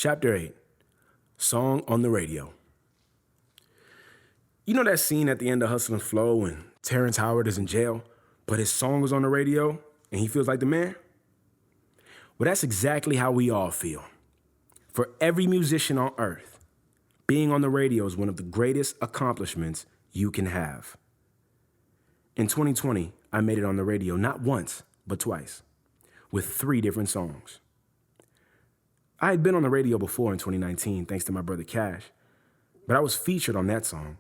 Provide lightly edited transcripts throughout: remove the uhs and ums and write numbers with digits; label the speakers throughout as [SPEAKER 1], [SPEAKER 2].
[SPEAKER 1] Chapter 8, Song on the Radio. You know that scene at the end of Hustle and Flow when Terrence Howard is in jail, but his song is on the radio and he feels like the man? Well, that's exactly how we all feel. For every musician on earth, being on the radio is one of the greatest accomplishments you can have. In 2020, I made it on the radio not once, but twice, with 3 different songs. I had been on the radio before in 2019, thanks to my brother Cash, but I was featured on that song.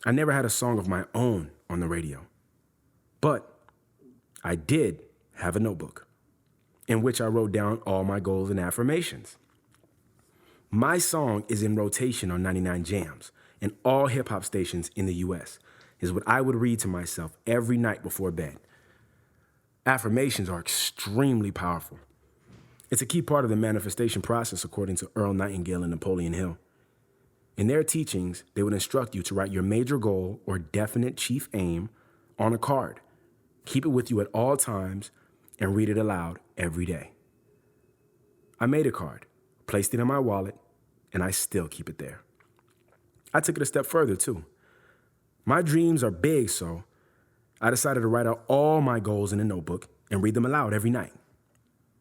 [SPEAKER 1] I never had a song of my own on the radio, but I did have a notebook in which I wrote down all my goals and affirmations. My song is in rotation on 99 Jams and all hip-hop stations in the US, is what I would read to myself every night before bed. Affirmations are extremely powerful. It's a key part of the manifestation process, according to Earl Nightingale and Napoleon Hill. In their teachings, they would instruct you to write your major goal or definite chief aim on a card. Keep it with you at all times and read it aloud every day. I made a card, placed it in my wallet, and I still keep it there. I took it a step further, too. My dreams are big, so I decided to write out all my goals in a notebook and read them aloud every night.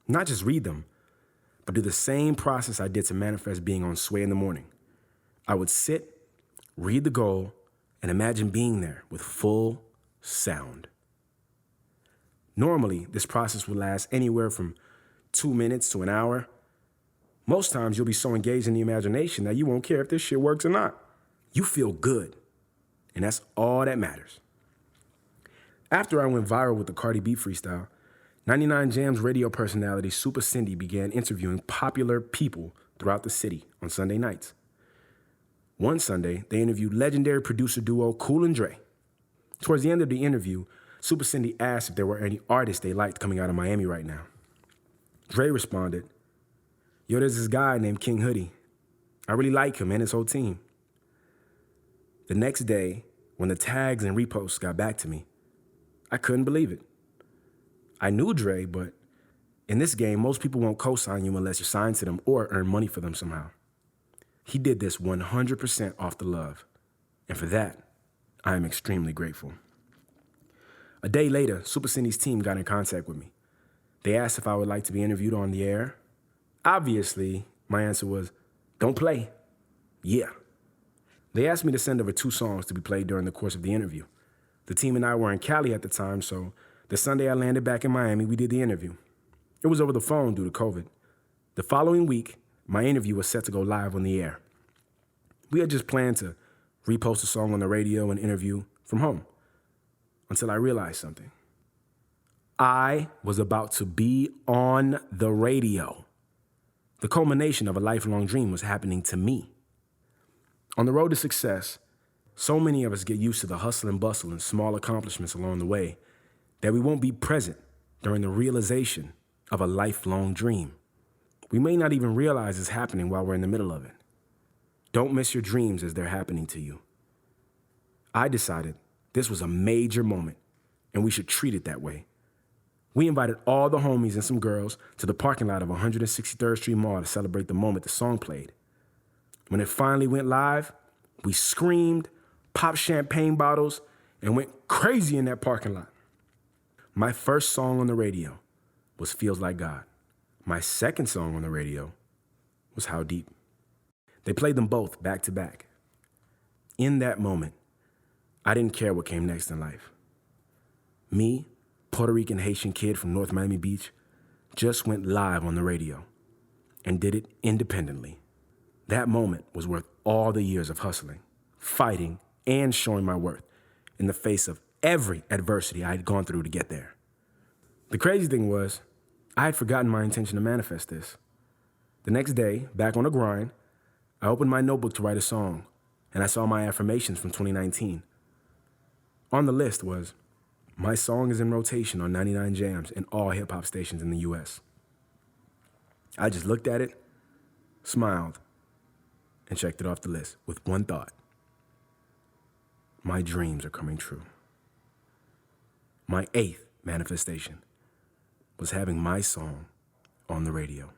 [SPEAKER 1] Not just read them, but do the same process I did to manifest being on Sway in the morning. I would sit, read the goal, and imagine being there with full sound. Normally, this process would last anywhere from 2 minutes to an hour. Most times, you'll be so engaged in the imagination that you won't care if this shit works or not. You feel good, and that's all that matters. After I went viral with the Cardi B freestyle, 99 Jams radio personality Super Cindy began interviewing popular people throughout the city on Sunday nights. One Sunday, they interviewed legendary producer duo Cool and Dre. Towards the end of the interview, Super Cindy asked if there were any artists they liked coming out of Miami right now. Dre responded, "Yo, there's this guy named King Hoodie. I really like him and his whole team." The next day, when the tags and reposts got back to me, I couldn't believe it. I knew Dre, but in this game, most people won't co-sign you unless you're signed to them or earn money for them somehow. He did this 100% off the love, and for that, I am extremely grateful. A day later, Super Cindy's team got in contact with me. They asked if I would like to be interviewed on the air. Obviously, my answer was, "Don't play." Yeah. They asked me to send over 2 songs to be played during the course of the interview. The team and I were in Cali at the time, so the Sunday I landed back in Miami, we did the interview. It was over the phone due to COVID. The following week, my interview was set to go live on the air. We had just planned to repost a song on the radio and interview from home until I realized something. I was about to be on the radio. The culmination of a lifelong dream was happening to me. On the road to success, so many of us get used to the hustle and bustle and small accomplishments along the way that we won't be present during the realization of a lifelong dream. We may not even realize it's happening while we're in the middle of it. Don't miss your dreams as they're happening to you. I decided this was a major moment, and we should treat it that way. We invited all the homies and some girls to the parking lot of 163rd Street Mall to celebrate the moment the song played. When it finally went live, we screamed, popped champagne bottles, and went crazy in that parking lot. My first song on the radio was Feels Like God. My second song on the radio was How Deep. They played them both back to back. In that moment, I didn't care what came next in life. Me, Puerto Rican Haitian kid from North Miami Beach, just went live on the radio and did it independently. That moment was worth all the years of hustling, fighting, and showing my worth in the face of every adversity I had gone through to get there. The crazy thing was, I had forgotten my intention to manifest this. The next day, back on the grind, I opened my notebook to write a song, and I saw my affirmations from 2019. On the list was, my song is in rotation on 99 Jams and all hip-hop stations in the US. I just looked at it, smiled, and checked it off the list with one thought. My dreams are coming true. My 8th manifestation was having my song on the radio.